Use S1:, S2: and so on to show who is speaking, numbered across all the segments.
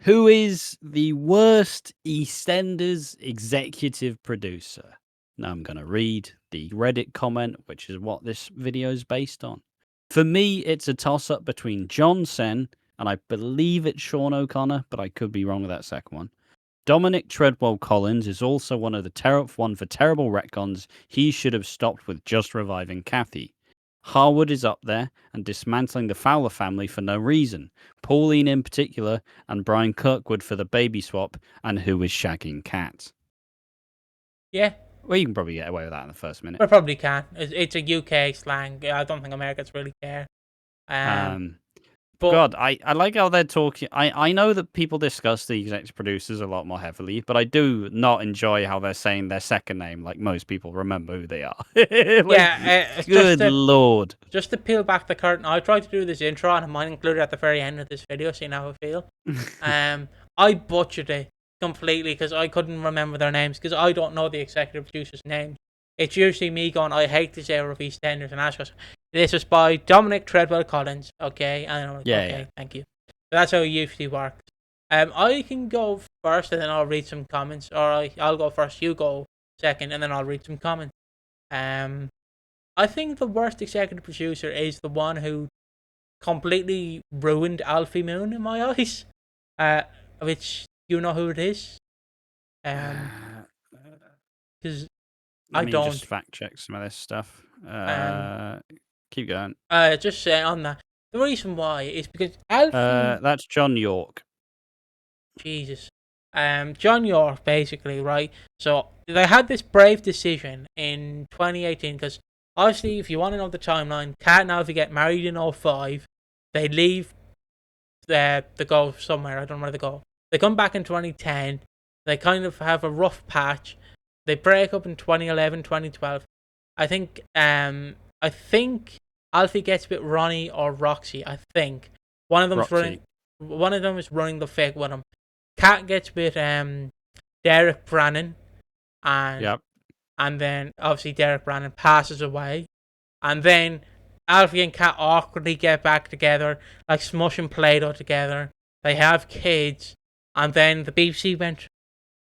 S1: Who is the worst EastEnders executive producer? Now I'm going to read the Reddit comment, which is what this video is based on. For me, it's a toss-up between John Sen, and I believe it's Shaun O'Connor, but I could be wrong with that second one. Dominic Treadwell-Collins is also one for terrible retcons. He should have stopped with just reviving Kathy. Harwood is up there and dismantling the Fowler family for no reason. Pauline in particular, and Brian Kirkwood for the baby swap, and who is shagging Kat.
S2: Yeah.
S1: Well, you can probably get away with that in the first minute.
S2: We probably can. It's a UK slang. I don't think Americans really care.
S1: But God, I like how they're talking. I know that people discuss the executive producers a lot more heavily, but I do not enjoy how they're saying their second name like most people remember who they are. Good Lord.
S2: Just to peel back the curtain, I tried to do this intro and I might include it at the very end of this video so you know how I feel. I butchered it completely because I couldn't remember their names because I don't know the executive producer's name. It's usually me going, I hate this era of EastEnders, and Ash goes, this was by Dominic Treadwell-Collins, okay? And I'm like, okay, thank you. So that's how it usually works. I can go first and then I'll read some comments, or I'll go first, you go second, and then I'll read some comments. I think the worst executive producer is the one who completely ruined Alfie Moon in my eyes, which you know who it is. Because I don't
S1: just fact check some of this stuff. Keep going.
S2: Just say on that. The reason why is because Alfie.
S1: That's John York.
S2: Jesus. John York, basically, right? So they had this brave decision in 2018 because obviously, if you want to know the timeline, Kat and Alfie get married in 2005. They leave. They go somewhere. I don't know where they go. They come back in 2010. They kind of have a rough patch. They break up in 2011, 2012. I think Alfie gets with Ronnie or Roxy. I think one of them is running the fake with him. Kat gets with Derek Brannon, and then obviously Derek Brannon passes away, and then Alfie and Kat awkwardly get back together, like Smush and Play-Doh together. They have kids, and then the BBC went,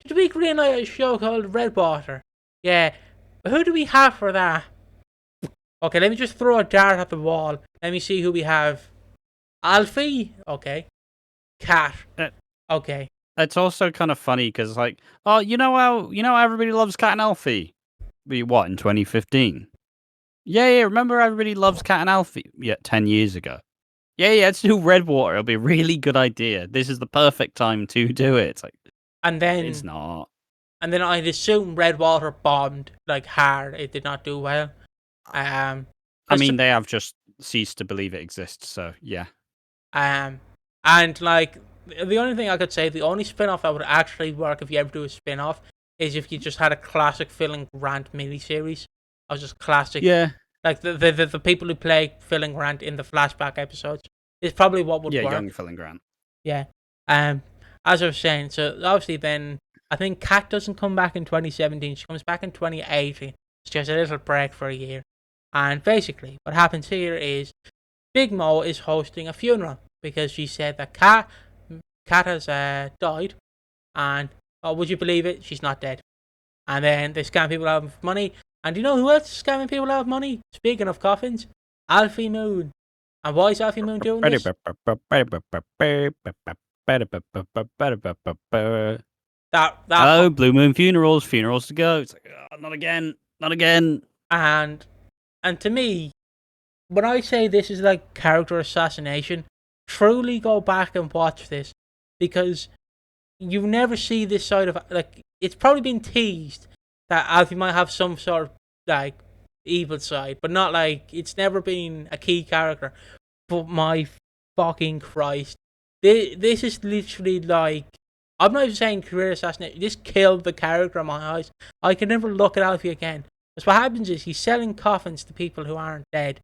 S2: did we greenlight a show called Redwater? Yeah. Who do we have for that? Okay, let me just throw a dart at the wall. Let me see who we have. Alfie? Okay. Kat? Okay.
S1: It's also kind of funny because, like, oh, you know how everybody loves Kat and Alfie? What, in 2015? Yeah, remember everybody loves Kat and Alfie? Yeah, 10 years ago. Yeah, let's do Redwater. It'll be a really good idea. This is the perfect time to do it. It's like,
S2: and then
S1: it's not.
S2: And then I'd assume Redwater bombed like hard. It did not do well.
S1: I mean, they have just ceased to believe it exists. So yeah.
S2: And like the only thing I could say, the only spin-off that would actually work if you ever do a spin-off is if you just had a classic Phil and Grant miniseries. Or just classic.
S1: Yeah.
S2: Like the people who play Phil and Grant in the flashback episodes is probably what would work.
S1: Yeah, young Phil and Grant.
S2: Yeah. As I was saying, so obviously then I think Kat doesn't come back in 2017. She comes back in 2018. She has a little break for a year. And basically, what happens here is Big Mo is hosting a funeral because she said that Kat has died. And, oh, would you believe it? She's not dead. And then they scam people out of money. And you know who else is scamming people out of money? Speaking of coffins, Alfie Moon. And why is Alfie Moon doing this?
S1: Hello, Blue Moon funerals to go. It's like, oh, not again.
S2: And to me, when I say this is like character assassination, truly go back and watch this because you never see this side of, like, it's probably been teased that Alfie might have some sort of like evil side, but not like, it's never been a key character. But my fucking Christ, this is literally like, I'm not even saying career assassination. This killed the character in my eyes. I can never look at Alfie again. Because what happens is he's selling coffins to people who aren't dead,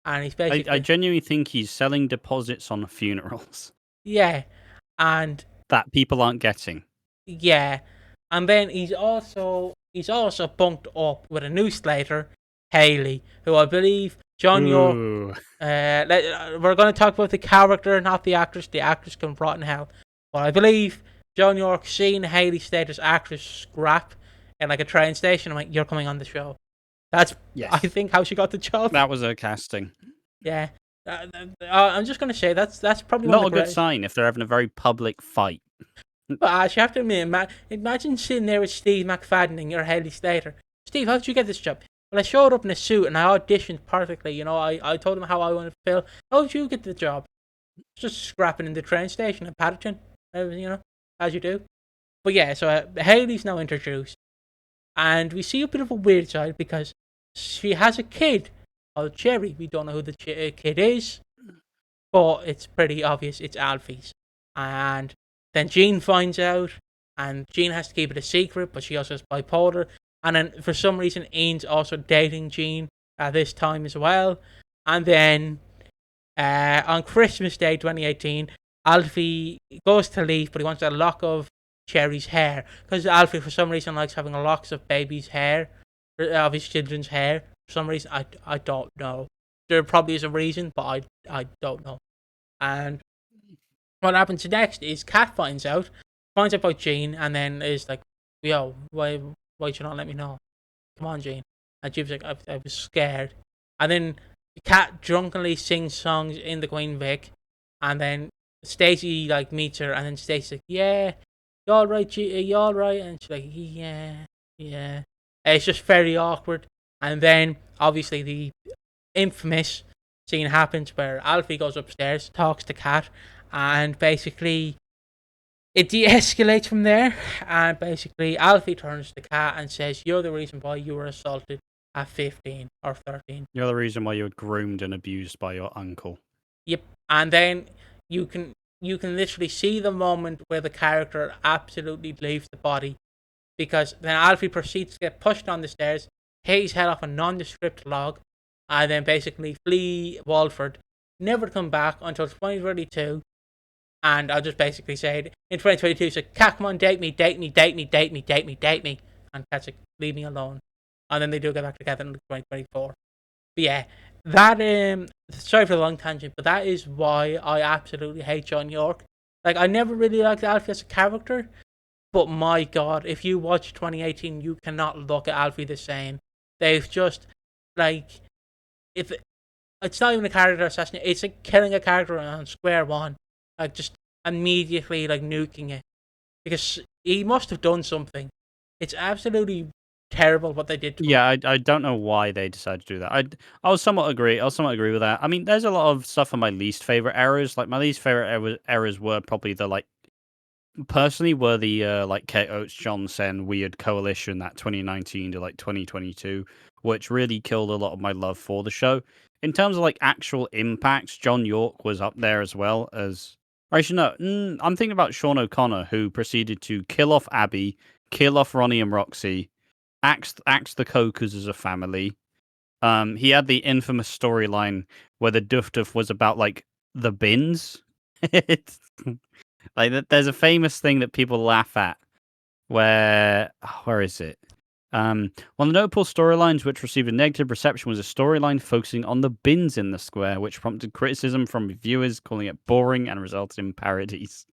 S2: and he's basically.
S1: I genuinely think he's selling deposits on funerals.
S2: Yeah, and
S1: that people aren't getting.
S2: Yeah, and then he's also bunked up with a new Slater, Haley, who I believe John York. We're going to talk about the character, not the actress. The actress can rot in hell. But I believe John York seen Hayley Stater's actress scrap in like a train station. I'm like, you're coming on the show. That's
S1: Yes.
S2: I think how she got the job.
S1: That was her casting.
S2: Yeah. I'm just gonna say that's probably
S1: Not
S2: one
S1: a
S2: of the
S1: good
S2: great.
S1: sign if they're having a very public fight.
S2: But you have to admit, imagine sitting there with Steve McFadden and your Hayley Slater. Steve, how did you get this job? Well, I showed up in a suit and I auditioned perfectly. You know, I told him how I wanted to feel. How did you get the job? Just scrapping in the train station in Paddington, you know, as you do. But yeah, so Hayley's now introduced, and we see a bit of a weird side because she has a kid called Cherry. We don't know who the kid is, but it's pretty obvious it's Alfie's. And then Jean finds out, and Jean has to keep it a secret, but she also has bipolar. And then for some reason, Ian's also dating Jean at this time as well. And then on Christmas Day 2018, Alfie goes to leave, but he wants a lock of Cherry's hair. Because Alfie, for some reason, likes having locks of baby's hair, of his children's hair. For some reason, I don't know. There probably is a reason, but I don't know. And what happens next is Kat finds out about Jean, and then is like, yo, why did you not let me know? Come on, Jean. And Jean's like, I was scared. And then Kat drunkenly sings songs in the Queen Vic, and then Stacey like meets her, and then Stacey's like, yeah, you alright, you alright? And she's like, yeah. It's just very awkward. And then obviously the infamous scene happens where Alfie goes upstairs, talks to Kat, and basically it de-escalates from there. And basically Alfie turns to Kat and says, you're the reason why you were assaulted at 15 or 13.
S1: You're the reason why you were groomed and abused by your uncle.
S2: Yep. And then you can literally see the moment where the character absolutely leaves the body, because then Alfie proceeds to get pushed on the stairs, hit his head off a nondescript log, and then basically flee Walford, never to come back until 2022. And I'll just basically say it in 2022, so Kat, come on, date me. And Kat's like, leave me alone. And then they do get back together in 2024. But yeah, that, sorry for the long tangent, but that is why I absolutely hate John York. Like, I never really liked Alfie as a character, but my god, if you watch 2018, you cannot look at Alfie the same. They've just, like, if it's not even a character assassination, it's like killing a character on square one. Like, just immediately, like, nuking it. Because he must have done something. It's absolutely terrible what they did to him.
S1: Yeah, I don't know why they decided to do that. I'll somewhat agree with that. I mean, there's a lot of stuff on my least favorite errors. Like, my least favorite errors were probably the, like, personally were the like Kate Oates, John Sen weird coalition that 2019 to like 2022, which really killed a lot of my love for the show. In terms of like actual impacts, John York was up there as well as. Actually, no, I'm thinking about Shaun O'Connor, who proceeded to kill off Abby, kill off Ronnie and Roxy, axe the Cokers as a family. He had the infamous storyline where the Duff was about like the bins. It's like there's a famous thing that people laugh at where is it? One of the notable storylines which received a negative reception was a storyline focusing on the bins in the square, which prompted criticism from reviewers calling it boring and resulted in parodies.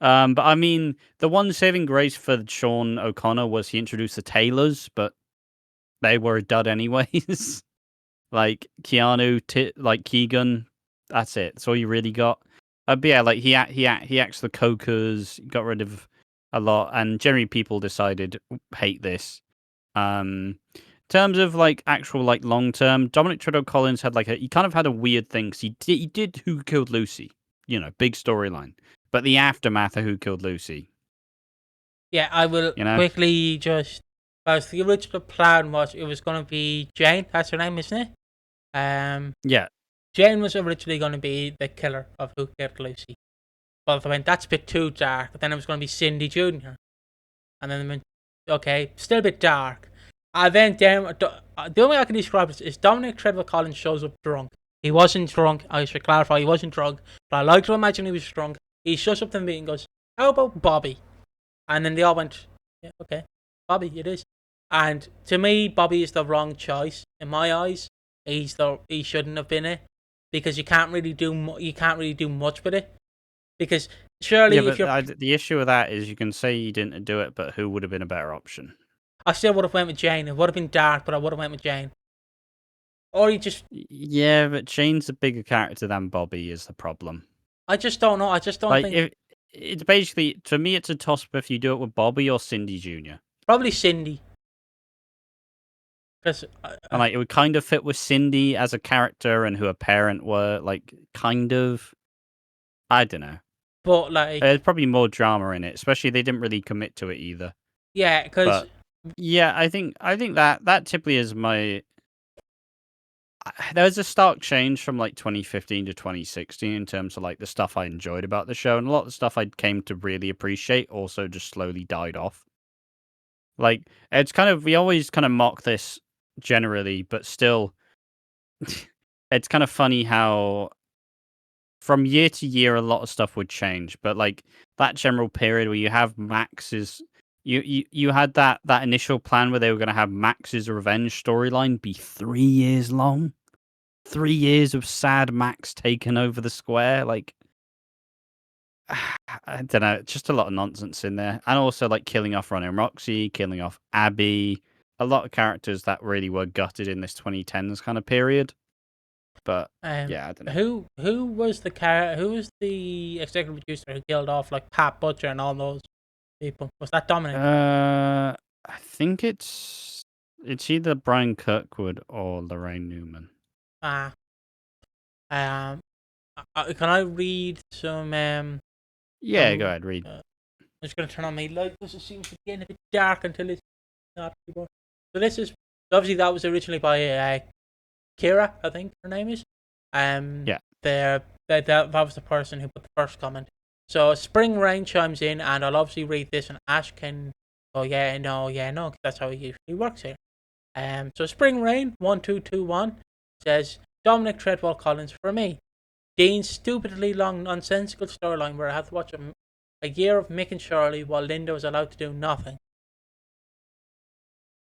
S1: But I mean, the one saving grace for Shaun O'Connor was he introduced the Taylors, but they were a dud anyways. Like Keanu, like Keegan, that's it. That's all you really got. But yeah, like he axed the Cokers, got rid of a lot, and generally people decided hate this. In terms of like actual like long term, Dominic Treadwell-Collins had like he kind of had a weird thing. Cause he did Who Killed Lucy, big storyline, but the aftermath of Who Killed Lucy.
S2: Yeah, I will quickly just. Because the original plan was it was going to be Jane. That's her name, isn't it?
S1: Yeah.
S2: Jane was originally going to be the killer of Who Killed Lucy. But they went, that's a bit too dark. But then it was going to be Cindy Jr. And then they went, okay, still a bit dark. And then the only way I can describe it is Dominic Treadwell-Collins shows up drunk. He wasn't drunk. I should clarify, he wasn't drunk. But I like to imagine he was drunk. He shows up to the meeting and goes, how about Bobby? And then they all went, yeah, okay, Bobby, it is. And to me, Bobby is the wrong choice in my eyes. He shouldn't have been it, because you can't really do much with it. Because Surely,
S1: Yeah,
S2: if
S1: but
S2: you're,
S1: the issue with that is you can say you didn't do it, but who would have been a better option?
S2: I still would have went with Jane. It would have been dark, but I would have went with Jane. Or you just,
S1: Yeah, but Jane's a bigger character than Bobby is the problem.
S2: I just don't know. I just don't
S1: Like,
S2: think.
S1: if it's basically to me, it's a toss up if you do it with Bobby or Cindy Jr.
S2: Probably Cindy. Because,
S1: And like, it would kind of fit with Cindy as a character and who her parent were. Like, kind of. I don't know.
S2: but like,
S1: There's probably more drama in it, especially they didn't really commit to it either.
S2: yeah, because
S1: But yeah, I think that typically is my. There's a stark change from like 2015 to 2016 in terms of like the stuff I enjoyed about the show, and a lot of the stuff I came to really appreciate also just slowly died off. Like, it's kind of, we always kind of mock this generally, but still, it's kind of funny how from year to year a lot of stuff would change, but like that general period where you have Max's, you had that initial plan where they were going to have Max's revenge storyline be 3 years long. 3 years of sad Max taking over the square, like I don't know, just a lot of nonsense in there, and also like killing off Ronnie and Roxy, killing off Abby, a lot of characters that really were gutted in this 2010s kind of period. But yeah, I don't know.
S2: who was the executive producer who killed off like Pat Butcher and all those people? Was that Dominic?
S1: I think it's either Brian Kirkwood or Lorraine Newman.
S2: Ah, can I read some?
S1: Yeah, go ahead, read.
S2: I'm just gonna turn on my light because it seems to be getting a bit dark until it's not anymore. So this is obviously that was originally by Kira, I think her name is.
S1: Yeah.
S2: That was the person who put the first comment. So spring rain chimes in, and I'll obviously read this, and Ash can. Oh yeah, no, 'cause that's how it usually works here. So spring rain 1221 says Dominic Treadwell-Collins for me. Dean's stupidly long, nonsensical storyline where I have to watch a year of Mick and Shirley while Linda was allowed to do nothing.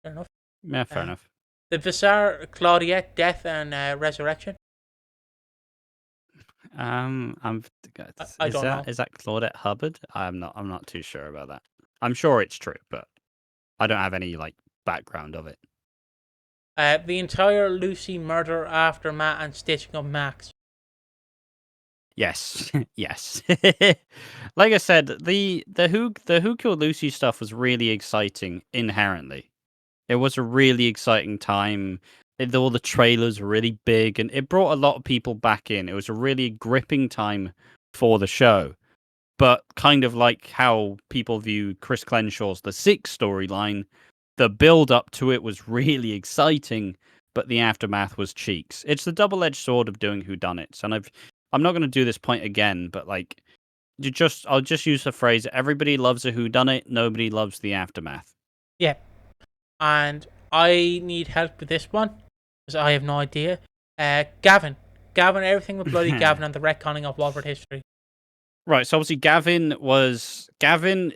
S2: Fair enough.
S1: Yeah, fair enough.
S2: The bizarre Claudette death and resurrection.
S1: I'm
S2: I don't know.
S1: Is that Claudette Hubbard? I'm not too sure about that. I'm sure it's true, but I don't have any like background of it.
S2: The entire Lucy murder aftermath and stitching up Max.
S1: Yes, yes. Like I said, the Who Killed Lucy stuff was really exciting inherently. It was a really exciting time. All the trailers were really big, and it brought a lot of people back in. It was a really gripping time for the show. But kind of like how people view Chris Clenshaw's The Six storyline, the build up to it was really exciting, but the aftermath was cheeks. It's the double-edged sword of doing whodunits, and I'm not going to do this point again, but like, I'll just use the phrase: everybody loves a whodunit, nobody loves the aftermath.
S2: Yeah, and I need help with this one because I have no idea. Gavin, everything with bloody Gavin and the retconning of Walford history.
S1: Right, so obviously Gavin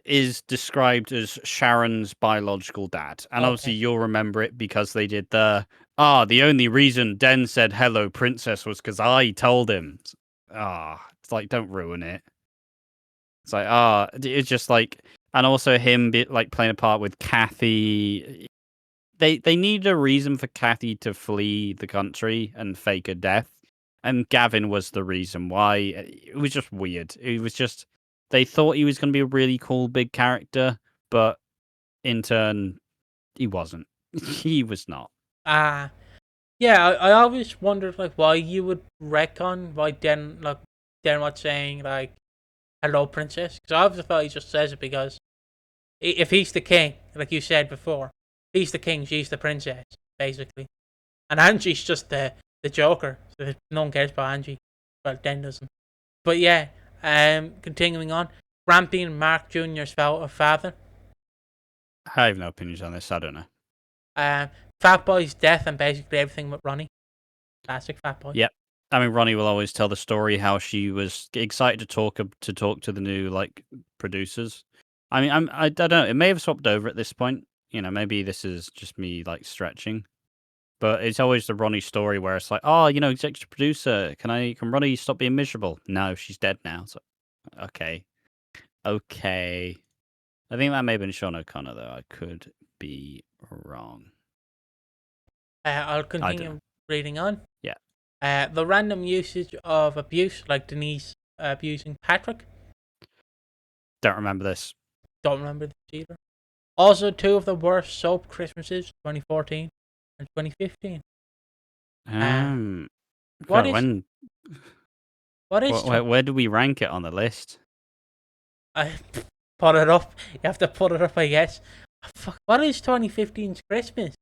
S1: is described as Sharon's biological dad, and obviously you'll remember it because they did the only reason Den said hello princess was because I told him. It's like, don't ruin it. It's like it's just like, and also him like playing a part with Kathy. They needed a reason for Kathy to flee the country and fake a death. And Gavin was the reason why. It was just weird. It was just, they thought he was going to be a really cool big character, but in turn, he wasn't. He was not.
S2: Yeah, I always wondered like why you would retcon why Den was saying like hello princess, because I always thought he just says it because if he's the king, like you said before, he's the king, she's the princess, basically, and Angie's just the Joker. So no one cares about Angie. Well, Den doesn't. But yeah, continuing on, Rampy and Mark Jr.'s father.
S1: I have no opinions on this. I don't know.
S2: Fat Boy's death and basically everything with Ronnie. Classic Fat Boy.
S1: Yep. I mean, Ronnie will always tell the story how she was excited to talk to the new like producers. I mean, I don't know. It may have swapped over at this point. You know, maybe this is just me like stretching. But it's always the Ronnie story where it's like, executive producer, can Ronnie stop being miserable? No, she's dead now. So, okay. okay. I think that may have been Shaun O'Connor, though. I could be wrong.
S2: I'll
S1: I don't know.
S2: continue reading on.
S1: Yeah.
S2: The random usage of abuse, like Denise abusing Patrick.
S1: Don't remember this.
S2: Don't remember this either. Also, 2 of the worst soap Christmases, 2014 and 2015. What
S1: God,
S2: is what is
S1: where do we rank it on the list?
S2: I put it up. You have to put it up, I guess. Fuck, what is 2015's Christmas?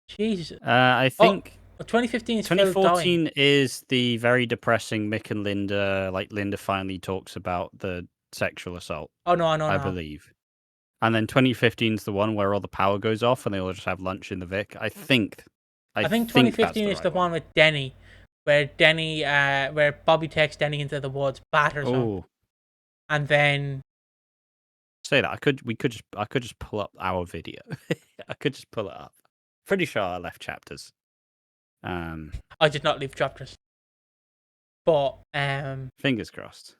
S2: Jesus.
S1: I think
S2: 2015 is
S1: 2014 is the very depressing Mick and Linda. Like Linda finally talks about the sexual assault.
S2: Oh no,
S1: I believe. And then 2015 is the one where all the power goes off and they all just have lunch in the Vic. I think
S2: 2015 is the one with Denny, where Bobby takes Denny into the woods, batters him, and then
S1: say that I could just pull up our video. I could just pull it up. Pretty sure I left chapters.
S2: I did not leave chapters, but
S1: fingers crossed.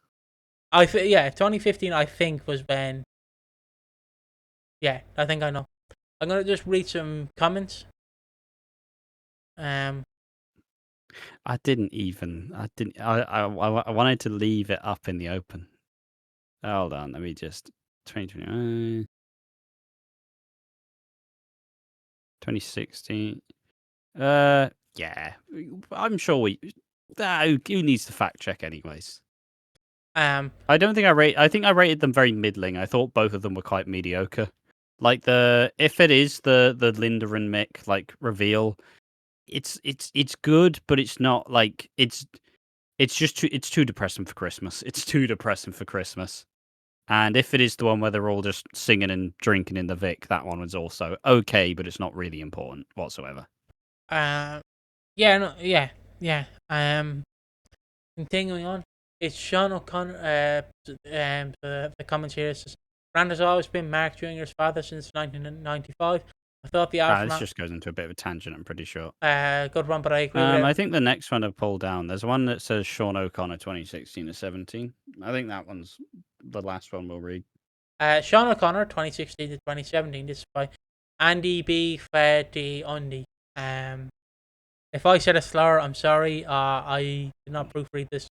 S2: 2015 I think was when. Yeah, I think I know. I'm gonna just read some comments. I
S1: wanted to leave it up in the open. Hold on, let me just 2020, 2016. Yeah, I'm sure who needs to fact check anyways. I don't think I think I rated them very middling. I thought both of them were quite mediocre. Like if it is the Linda and Mick like reveal, it's good, but it's not like it's too depressing for Christmas. It's too depressing for Christmas. And if it is the one where they're all just singing and drinking in the Vic, that one was also okay, but it's not really important whatsoever.
S2: Continuing on, it's Shaun O'Connor. The comments here says, Rand has always been Mark Jr.'s father since 1995. I thought the aftermath.
S1: This just goes into a bit of a tangent, I'm pretty sure.
S2: Good one, but I agree with it.
S1: I think the next one I've pulled down, there's one that says Shaun O'Connor 2016 to 17. I think that one's the last one we'll read.
S2: Shaun O'Connor 2016 to 2017. This is by Andy B. Freddy Undy. If I said a slur, I'm sorry. I did not proofread this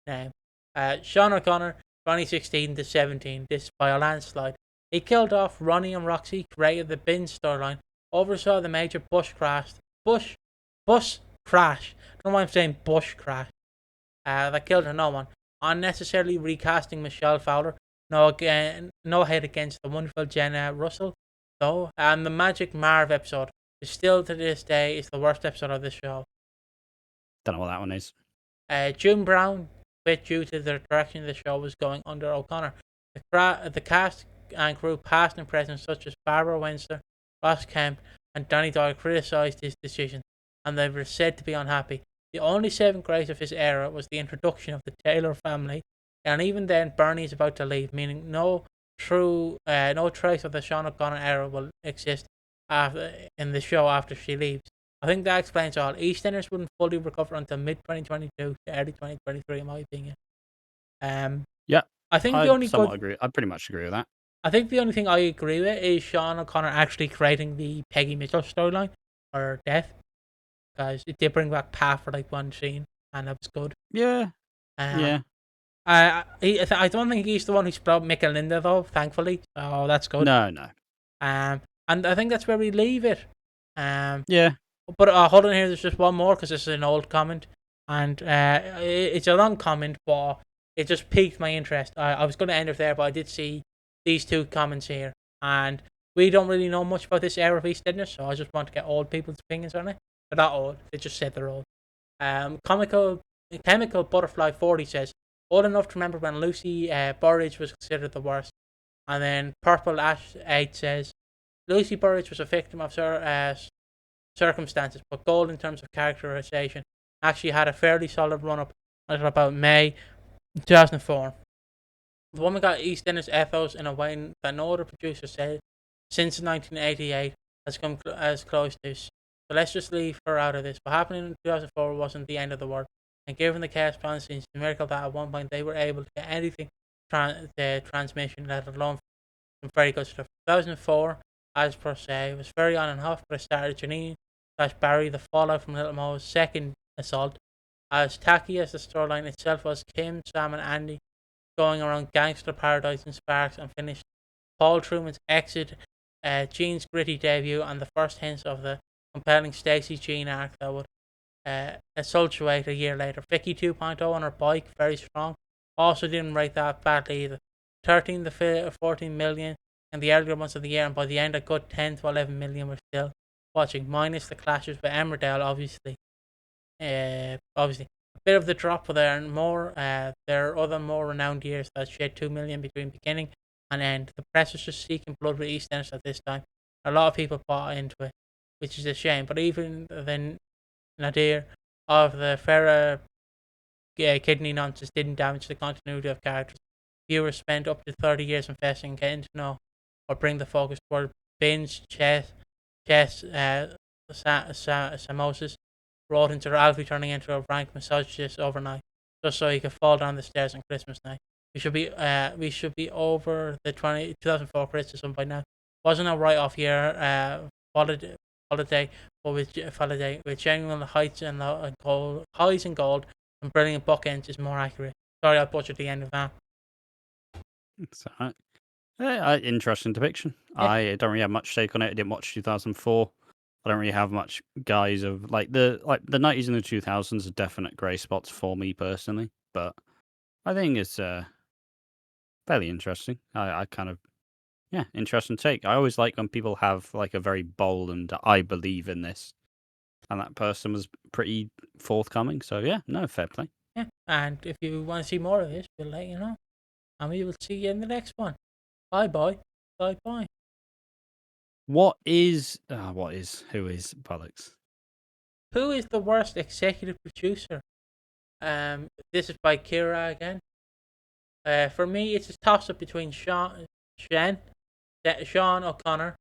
S2: name. Shaun O'Connor 2016 to 17. This is by a landslide. He killed off Ronnie and Roxy, created the bin storyline, oversaw the major bus crash. I don't know why I'm saying bush crash. That killed no one. Unnecessarily recasting Michelle Fowler. No hate against the wonderful Jenna Russell, though. And the Magic Marv episode is still to this day is the worst episode of the show.
S1: Don't know what that one is.
S2: June Brown quit due to the direction of the show was going under O'Connor. The cast and crew, past and present, such as Barbara Windsor, Ross Kemp, and Danny Doyle, criticised his decision, and they were said to be unhappy. The only saving grace of his era was the introduction of the Taylor family, and even then, Bernie is about to leave, meaning no trace of the Shaun O'Connor era will exist in the show after she leaves. I think that explains all. EastEnders wouldn't fully recover until mid-2022 to early 2023, in my opinion.
S1: Yeah,
S2: I think
S1: agree. I pretty much agree with that.
S2: I think the only thing I agree with is Shaun O'Connor actually creating the Peggy Mitchell storyline, or death, because it did bring back Pat for like one scene, and that was good.
S1: Yeah.
S2: I don't think he's the one who split up Mick and Linda, though, thankfully. Oh, that's good.
S1: No.
S2: And I think that's where we leave it.
S1: Yeah.
S2: But hold on here, there's just one more, because this is an old comment, and it's a long comment, but it just piqued my interest. I was going to end it there, but I did see these 2 comments here, and we don't really know much about this era of EastEnders, so I just want to get old people's opinions on it. They're not old, they just said they're old. Chemical Butterfly 40 says, old enough to remember when Lucy Burridge was considered the worst. And then Purple Ash 8 says, Lucy Burridge was a victim of circumstances, but gold in terms of characterization. Actually had a fairly solid run-up until about May 2004. The woman got EastEnders ethos in a way that no other producer said since 1988 has come as close to. So let's just leave her out of this. What happened in 2004 wasn't the end of the world. And given the chaos behind the scenes, it's a miracle that at one point they were able to get anything the transmission, let alone some very good stuff. 2004, as per se, it was very on and off, but it started Janine/Barry, the fallout from Little Mo's second assault. As tacky as the storyline itself was, Kim, Sam, and Andy going around gangster paradise in sparks, and finished Paul Truman's exit, Jean's gritty debut, and the first hints of the compelling Stacey Jean arc that would accentuate a year later. Vicky 2.0 on her bike, very strong. Also didn't rate that badly either. 13 to 14 million in the earlier months of the year, and by the end a good 10 to 11 million were still watching, minus the clashes with Emmerdale, obviously. Obviously. A bit of the drop there, and more, there are other more renowned years that shed 2 million between beginning and end. The press was just seeking blood with EastEnders at this time. A lot of people bought into it, which is a shame. But even the nadir of the Farah kidney nonsense didn't damage the continuity of characters. Viewers spent up to 30 years investing, getting to know or bring the focus toward binge, chess, samosas, brought into Alfie turning into a rank misogynist overnight, just so he could fall down the stairs on Christmas night. We should be over the 2004 criticism by now. Wasn't a write-off year, holiday, but with genuine highs and gold, and brilliant bookends is more accurate. Sorry, I butchered the end of that.
S1: It's all right. Interesting depiction.
S2: Yeah.
S1: I don't really have much take on it. I didn't watch 2004. I don't really have much guys of like the 90s and the 2000s are definite grey spots for me personally, but I think it's fairly interesting. I kind of interesting take. I always like when people have like a very bold and I believe in this, and that person was pretty forthcoming. So yeah, no, fair play.
S2: Yeah, and if you want to see more of this, we'll let you know, and we will see you in the next one. Bye bye.
S1: Who is bollocks?
S2: Who is the worst executive producer? This is by Kira again. For me, it's a toss up between Shaun O'Connor.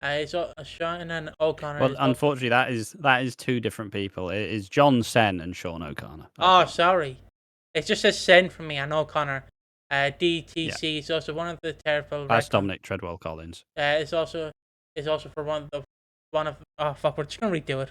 S2: It's Shaun and O'Connor.
S1: Well, unfortunately, that is two different people. It is John Sen and Shaun O'Connor.
S2: Oh, sorry. It just says Sen for me and O'Connor. DTC is also one of the terrible.
S1: That's Dominic Treadwell-Collins.
S2: It's also for one of. Oh fuck! We're just gonna redo it.